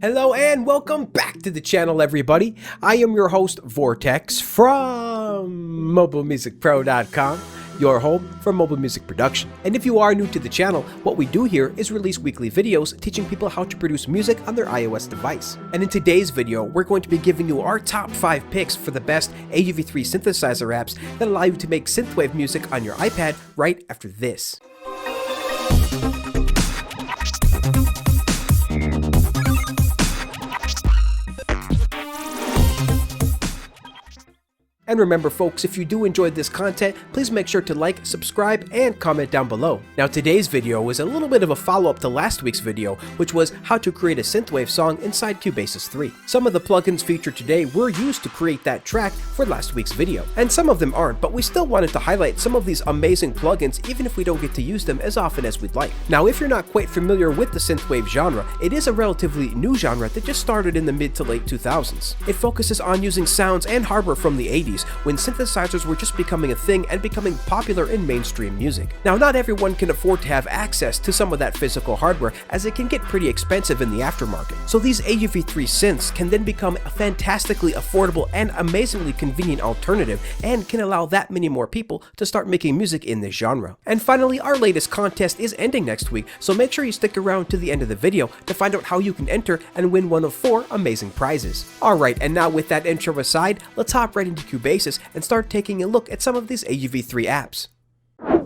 Hello and welcome back to the channel, everybody. I am your host, Vortex, from MobileMusicPro.com, your home for mobile music production. And if you are new to the channel, what we do here is release weekly videos teaching people how to produce music on their iOS device. And in today's video, we're going to be giving you our top 5 picks for the best AUv3 synthesizer apps that allow you to make synthwave music on your iPad right after this. And remember folks, if you do enjoy this content, please make sure to like, subscribe, and comment down below. Now today's video is a little bit of a follow-up to last week's video, which was how to create a synthwave song inside Cubasis 3. Some of the plugins featured today were used to create that track for last week's video, and some of them aren't, but we still wanted to highlight some of these amazing plugins even if we don't get to use them as often as we'd like. Now if you're not quite familiar with the synthwave genre, it is a relatively new genre that just started in the mid to late 2000s. It focuses on using sounds and hardware from the 80s, when synthesizers were just becoming a thing and becoming popular in mainstream music. Now, not everyone can afford to have access to some of that physical hardware, as it can get pretty expensive in the aftermarket. So these AUv3 synths can then become a fantastically affordable and amazingly convenient alternative, and can allow that many more people to start making music in this genre. And finally, our latest contest is ending next week, so make sure you stick around to the end of the video to find out how you can enter and win one of 4 amazing prizes. Alright, and now with that intro aside, let's hop right into Cubasis and start taking a look at some of these AUv3 apps.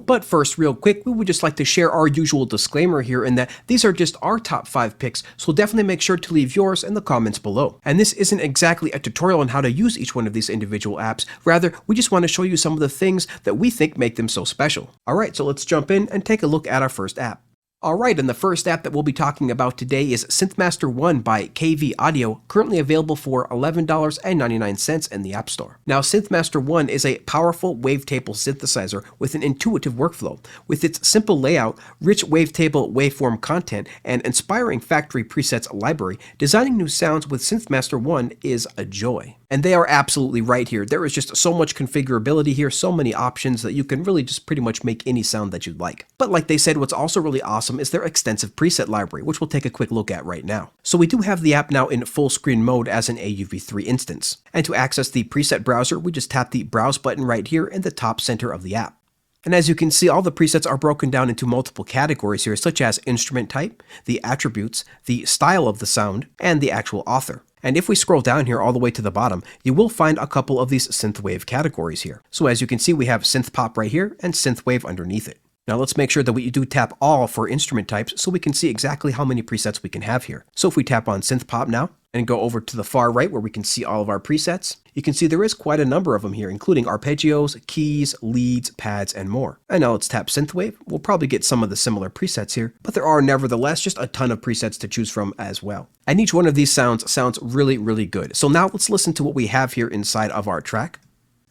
But first, real quick, we would just like to share our usual disclaimer here in that these are just our top 5 picks, so definitely make sure to leave yours in the comments below. And this isn't exactly a tutorial on how to use each one of these individual apps, rather we just want to show you some of the things that we think make them so special. Alright, so let's jump in and take a look at our first app. Alright, and the first app that we'll be talking about today is Synthmaster One by KV Audio, currently available for $11.99 in the App Store. Now, Synthmaster One is a powerful wavetable synthesizer with an intuitive workflow. With its simple layout, rich wavetable waveform content, and inspiring factory presets library, designing new sounds with Synthmaster One is a joy. And they are absolutely right here. There is just so much configurability here, so many options that you can really just pretty much make any sound that you'd like. But like they said, what's also really awesome is their extensive preset library, which we'll take a quick look at right now. So we do have the app now in full screen mode as an AUv3 instance. And to access the preset browser, we just tap the browse button right here in the top center of the app. And as you can see, all the presets are broken down into multiple categories here, such as instrument type, the attributes, the style of the sound, and the actual author. And if we scroll down here all the way to the bottom, you will find a couple of these synthwave categories here. So as you can see, we have synth pop right here and synthwave underneath it. Now let's make sure that we do tap all for instrument types so we can see exactly how many presets we can have here. So if we tap on synth pop now and go over to the far right where we can see all of our presets, you can see there is quite a number of them here, including arpeggios, keys, leads, pads, and more. And now let's tap synthwave. We'll probably get some of the similar presets here, but there are nevertheless just a ton of presets to choose from as well. And each one of these sounds really, really good. So now let's listen to what we have here inside of our track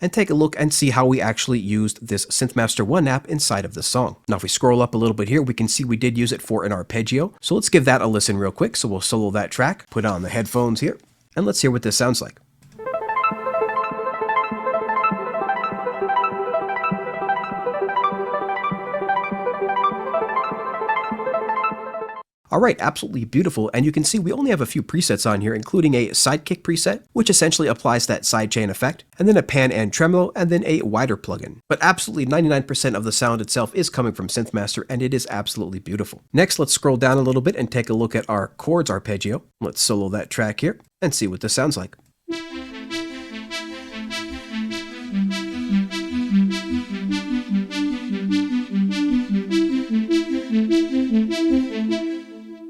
and take a look and see how we actually used this Synthmaster One app inside of the song. Now if we scroll up a little bit here, we can see we did use it for an arpeggio. So let's give that a listen real quick. So we'll solo that track, put on the headphones here, and let's hear what this sounds like. Alright, absolutely beautiful, and you can see we only have a few presets on here, including a sidekick preset, which essentially applies that sidechain effect, and then a pan and tremolo, and then a wider plugin. But absolutely 99% of the sound itself is coming from Synthmaster, and it is absolutely beautiful. Next, let's scroll down a little bit and take a look at our chords arpeggio. Let's solo that track here, and see what this sounds like.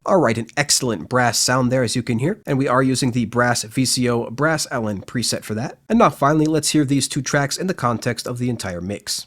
Alright, an excellent brass sound there as you can hear, and we are using the Brass VCO Brass Ellen preset for that. And now finally, let's hear these 2 tracks in the context of the entire mix.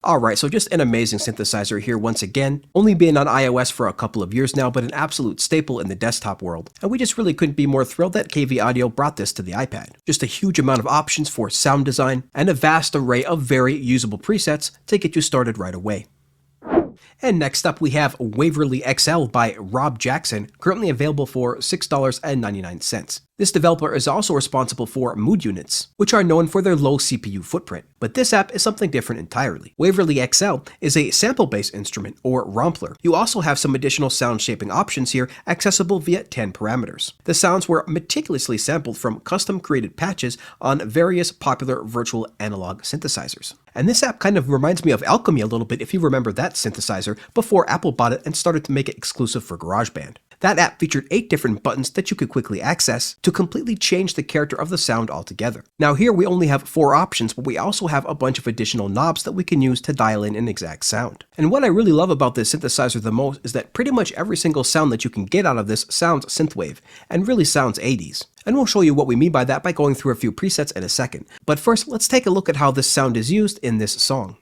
Alright, so just an amazing synthesizer here once again, only been on iOS for a couple of years now, but an absolute staple in the desktop world. And we just really couldn't be more thrilled that KV Audio brought this to the iPad. Just a huge amount of options for sound design, and a vast array of very usable presets to get you started right away. And next up we have Waverley XL by Rob Jackson, currently available for $6.99. This developer is also responsible for Mood Units, which are known for their low CPU footprint. But this app is something different entirely. Waverley XL is a sample-based instrument, or Rompler. You also have some additional sound shaping options here, accessible via 10 parameters. The sounds were meticulously sampled from custom-created patches on various popular virtual analog synthesizers. And this app kind of reminds me of Alchemy a little bit, if you remember that synthesizer, before Apple bought it and started to make it exclusive for GarageBand. That app featured 8 different buttons that you could quickly access to completely change the character of the sound altogether. Now here we only have 4 options, but we also have a bunch of additional knobs that we can use to dial in an exact sound. And what I really love about this synthesizer the most is that pretty much every single sound that you can get out of this sounds synthwave, and really sounds 80s. And we'll show you what we mean by that by going through a few presets in a second. But first, let's take a look at how this sound is used in this song.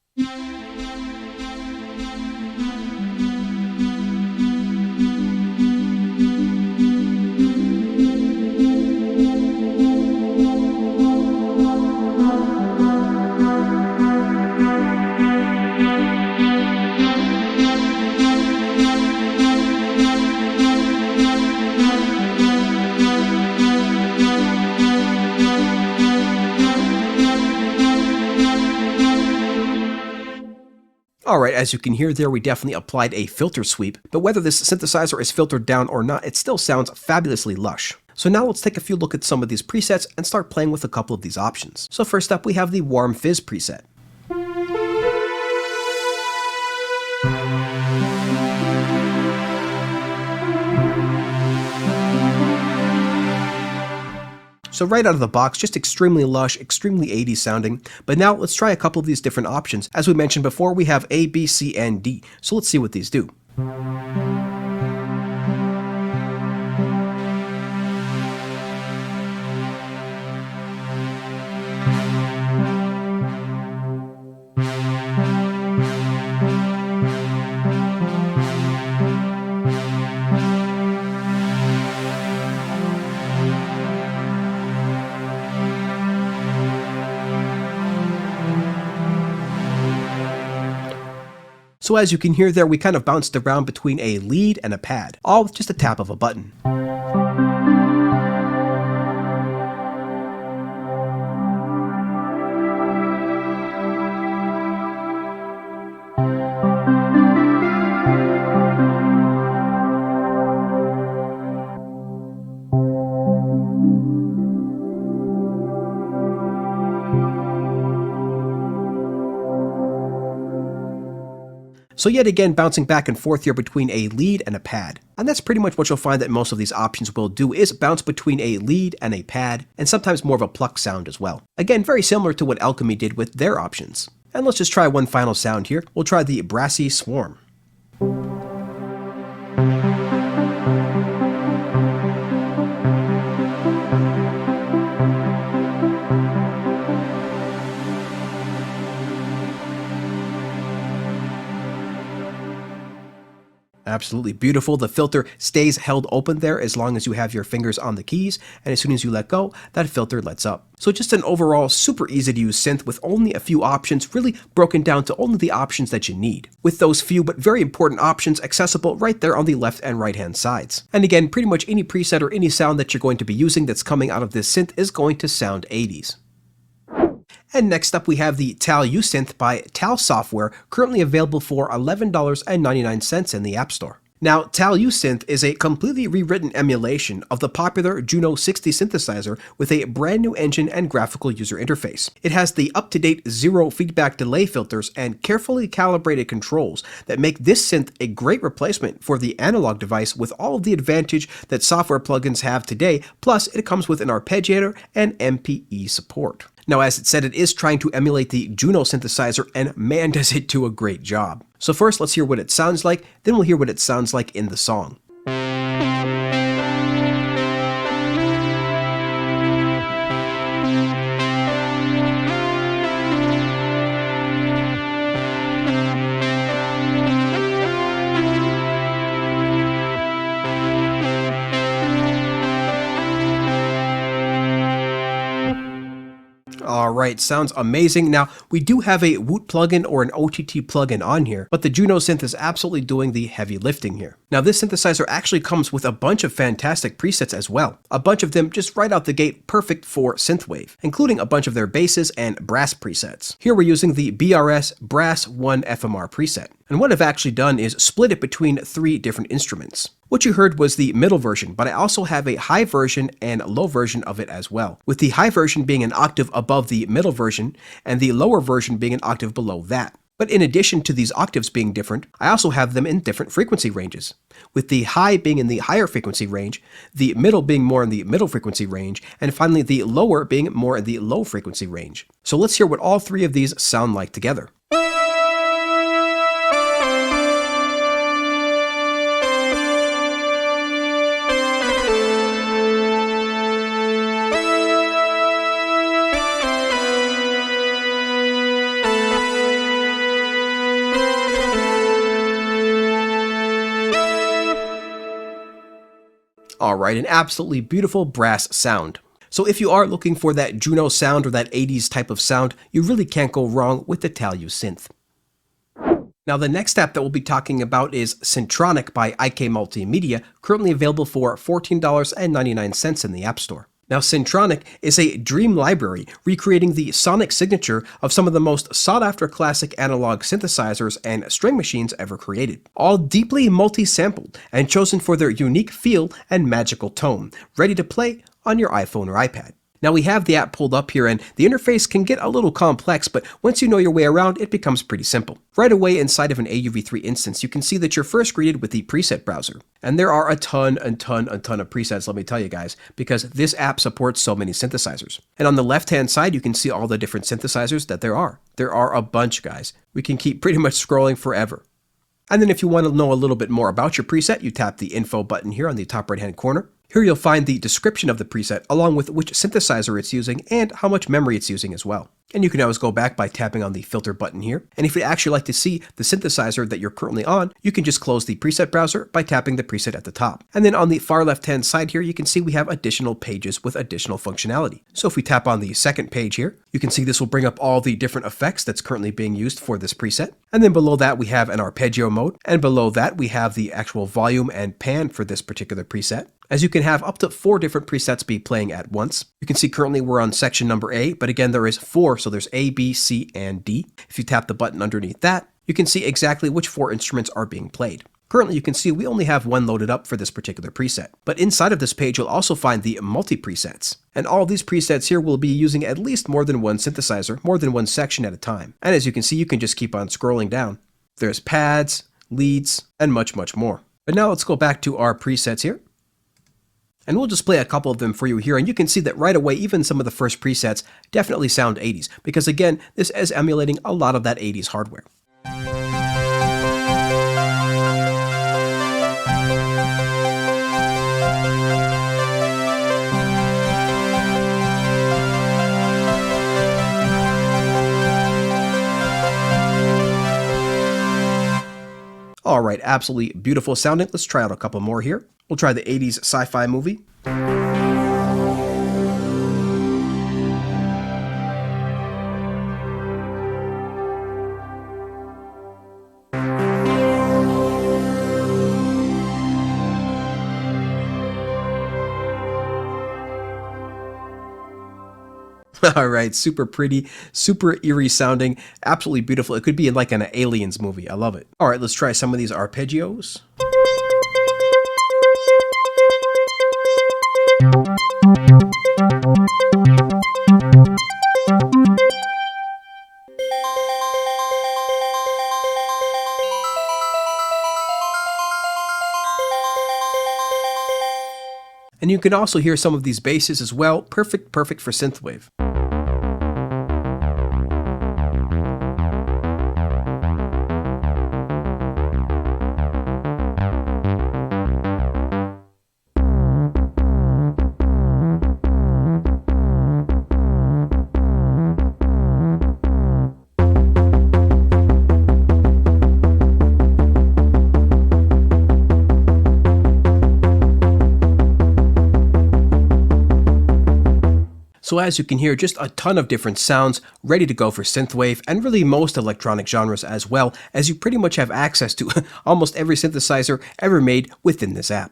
Alright, as you can hear there, we definitely applied a filter sweep, but whether this synthesizer is filtered down or not, it still sounds fabulously lush. So now let's take a few look at some of these presets and start playing with a couple of these options. So first up we have the Warm Fizz preset. So right out of the box, just extremely lush, extremely 80s sounding. But now let's try a couple of these different options. As we mentioned before, we have A, B, C, and D. So let's see what these do. So as you can hear there, we kind of bounced around between a lead and a pad, all with just a tap of a button. So yet again, bouncing back and forth here between a lead and a pad. And that's pretty much what you'll find that most of these options will do, is bounce between a lead and a pad, and sometimes more of a pluck sound as well. Again, very similar to what Alchemy did with their options. And let's just try one final sound here. We'll try the Brassy Swarm. Absolutely beautiful. The filter stays held open there as long as you have your fingers on the keys, and as soon as you let go, that filter lets up. So just an overall super easy to use synth with only a few options, really broken down to only the options that you need, with those few but very important options accessible right there on the left and right hand sides. And again, pretty much any preset or any sound that you're going to be using that's coming out of this synth is going to sound 80s. And next up we have the TAL-U Synth by TAL Software, currently available for $11.99 in the App Store. Now, TAL-U Synth is a completely rewritten emulation of the popular Juno 60 synthesizer with a brand new engine and graphical user interface. It has the up-to-date zero feedback delay filters and carefully calibrated controls that make this synth a great replacement for the analog device with all of the advantage that software plugins have today, plus it comes with an arpeggiator and MPE support. Now, as it said, it is trying to emulate the Juno synthesizer, and man does it do a great job. So first, let's hear what it sounds like, then we'll hear what it sounds like in the song. Alright, sounds amazing. Now, we do have a Woot plugin or an OTT plugin on here, but the Juno synth is absolutely doing the heavy lifting here. Now, this synthesizer actually comes with a bunch of fantastic presets as well. A bunch of them just right out the gate perfect for synthwave, including a bunch of their basses and brass presets. Here we're using the BRS Brass 1 FMR preset. And what I've actually done is split it between 3 different instruments. What you heard was the middle version, but I also have a high version and low version of it as well, with the high version being an octave above the middle version and the lower version being an octave below that. But in addition to these octaves being different, I also have them in different frequency ranges, with the high being in the higher frequency range, the middle being more in the middle frequency range, and finally the lower being more in the low frequency range. So let's hear what all 3 of these sound like together. Alright, an absolutely beautiful brass sound. So if you are looking for that Juno sound or that 80s type of sound, you really can't go wrong with the TAL-U synth. Now the next app that we'll be talking about is Syntronik by IK Multimedia, currently available for $14.99 in the App Store. Now Syntronik is a dream library recreating the sonic signature of some of the most sought-after classic analog synthesizers and string machines ever created. All deeply multi-sampled and chosen for their unique feel and magical tone, ready to play on your iPhone or iPad. Now we have the app pulled up here and the interface can get a little complex, but once you know your way around, it becomes pretty simple. Right away inside of an AUv3 instance, you can see that you're first greeted with the preset browser. And there are a ton of presets, let me tell you guys, because this app supports so many synthesizers. And on the left-hand side, you can see all the different synthesizers that there are. There are a bunch, guys. We can keep pretty much scrolling forever. And then if you want to know a little bit more about your preset, you tap the info button here on the top right-hand corner. Here you'll find the description of the preset along with which synthesizer it's using and how much memory it's using as well. And you can always go back by tapping on the filter button here. And if you'd actually like to see the synthesizer that you're currently on, you can just close the preset browser by tapping the preset at the top. And then on the far left-hand side here, you can see we have additional pages with additional functionality. So if we tap on the second page here, you can see this will bring up all the different effects that's currently being used for this preset. And then below that, we have an arpeggio mode. And below that, we have the actual volume and pan for this particular preset, as you can have up to 4 different presets be playing at once. You can see currently we're on section number A, but again, there is 4, so there's A, B, C, and D. If you tap the button underneath that, you can see exactly which 4 instruments are being played. Currently, you can see we only have 1 loaded up for this particular preset. But inside of this page, you'll also find the multi-presets. And all these presets here will be using at least more than 1 synthesizer, more than 1 section at a time. And as you can see, you can just keep on scrolling down. There's pads, leads, and much more. But now let's go back to our presets here. And we'll just play a couple of them for you here, and you can see that right away, even some of the first presets definitely sound 80s, because again, this is emulating a lot of that 80s hardware. Alright, absolutely beautiful sounding. Let's try out a couple more here. We'll try the 80s sci-fi movie. Alright, super pretty, super eerie sounding, absolutely beautiful. It could be in like an Aliens movie. I love it. Alright, let's try some of these arpeggios. And you can also hear some of these basses as well. Perfect for synthwave. So as you can hear, just a ton of different sounds ready to go for synthwave, and really most electronic genres as well, as you pretty much have access to almost every synthesizer ever made within this app.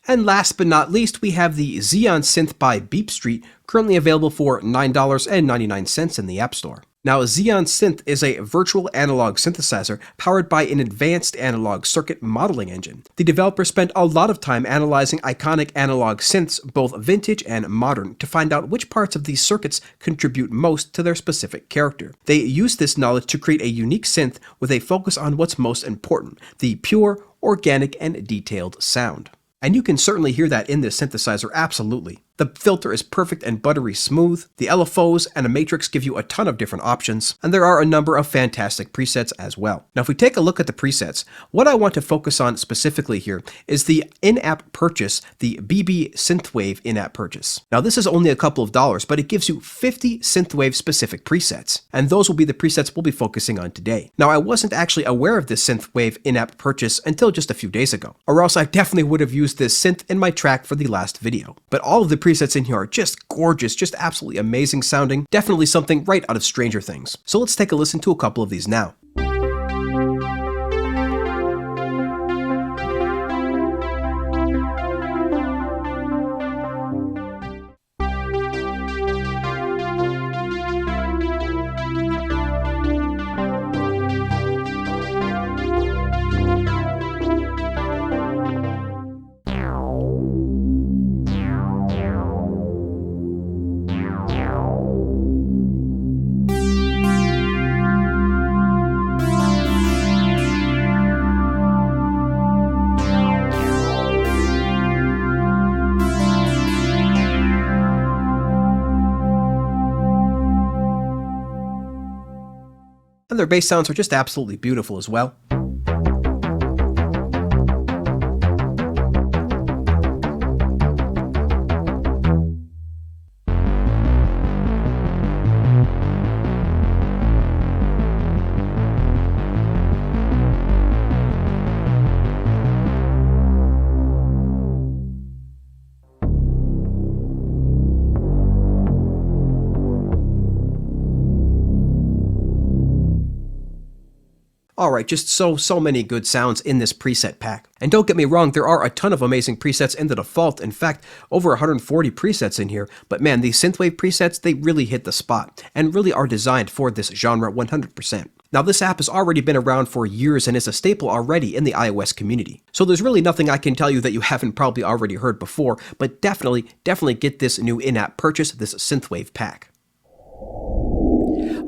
And last but not least, we have the Zeeon synth by Beep Street, currently available for $9.99 in the App Store. Now, Zeeon Synth is a virtual analog synthesizer powered by an advanced analog circuit modeling engine. The developer spent a lot of time analyzing iconic analog synths, both vintage and modern, to find out which parts of these circuits contribute most to their specific character. They used this knowledge to create a unique synth with a focus on what's most important, the pure, organic, and detailed sound. And you can certainly hear that in this synthesizer, absolutely. The filter is perfect and buttery smooth, the LFOs and a matrix give you a ton of different options, and there are a number of fantastic presets as well. Now if we take a look at the presets, what I want to focus on specifically here is the in-app purchase, the BB Synthwave in-app purchase. Now this is only a couple of dollars, but it gives you 50 synthwave specific presets, and those will be the presets we'll be focusing on today. Now I wasn't actually aware of this synthwave in-app purchase until just a few days ago, or else I definitely would have used this synth in my track for the last video. But all of the presets in here are just gorgeous, just absolutely amazing sounding, definitely something right out of Stranger Things. So let's take a listen to a couple of these now. And their bass sounds are just absolutely beautiful as well. Alright, just so many good sounds in this preset pack. And don't get me wrong, there are a ton of amazing presets in the default. In fact, over 140 presets in here. But man, these synthwave presets, they really hit the spot and really are designed for this genre 100%. Now this app has already been around for years and is a staple already in the iOS community. So there's really nothing I can tell you that you haven't probably already heard before, but definitely get this new in-app purchase, this synthwave pack.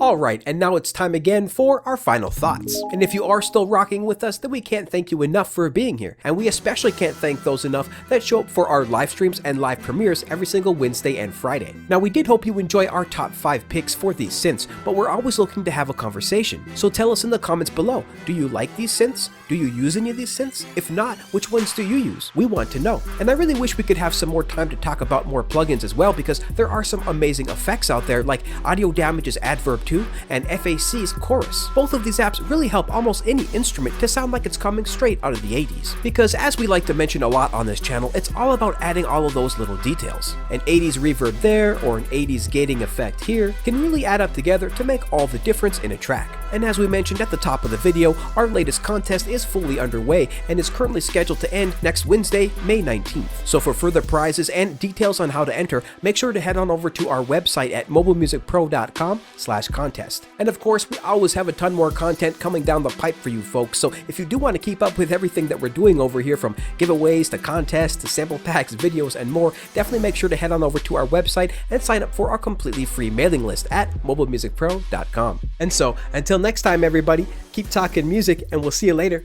Alright, and now it's time again for our final thoughts. And if you are still rocking with us, then we can't thank you enough for being here. And we especially can't thank those enough that show up for our live streams and live premieres every single Wednesday and Friday. Now we did hope you enjoy our top 5 picks for these synths, but we're always looking to have a conversation. So tell us in the comments below, do you like these synths? Do you use any of these synths? If not, which ones do you use? We want to know. And I really wish we could have some more time to talk about more plugins as well, because there are some amazing effects out there like Audio Damage's Adverb 2 and FAC's Chorus. Both of these apps really help almost any instrument to sound like it's coming straight out of the 80s. Because as we like to mention a lot on this channel, it's all about adding all of those little details. An 80s reverb there or an 80s gating effect here can really add up together to make all the difference in a track. And as we mentioned at the top of the video, our latest contest is fully underway and is currently scheduled to end next Wednesday, May 19th. So for further prizes and details on how to enter, make sure to head on over to our website at MobileMusicPro.com/contest. And of course, we always have a ton more content coming down the pipe for you folks, so if you do want to keep up with everything that we're doing over here, from giveaways to contests to sample packs, videos, and more, definitely make sure to head on over to our website and sign up for our completely free mailing list at MobileMusicPro.com. And so, until next time everybody, keep talking music and we'll see you later.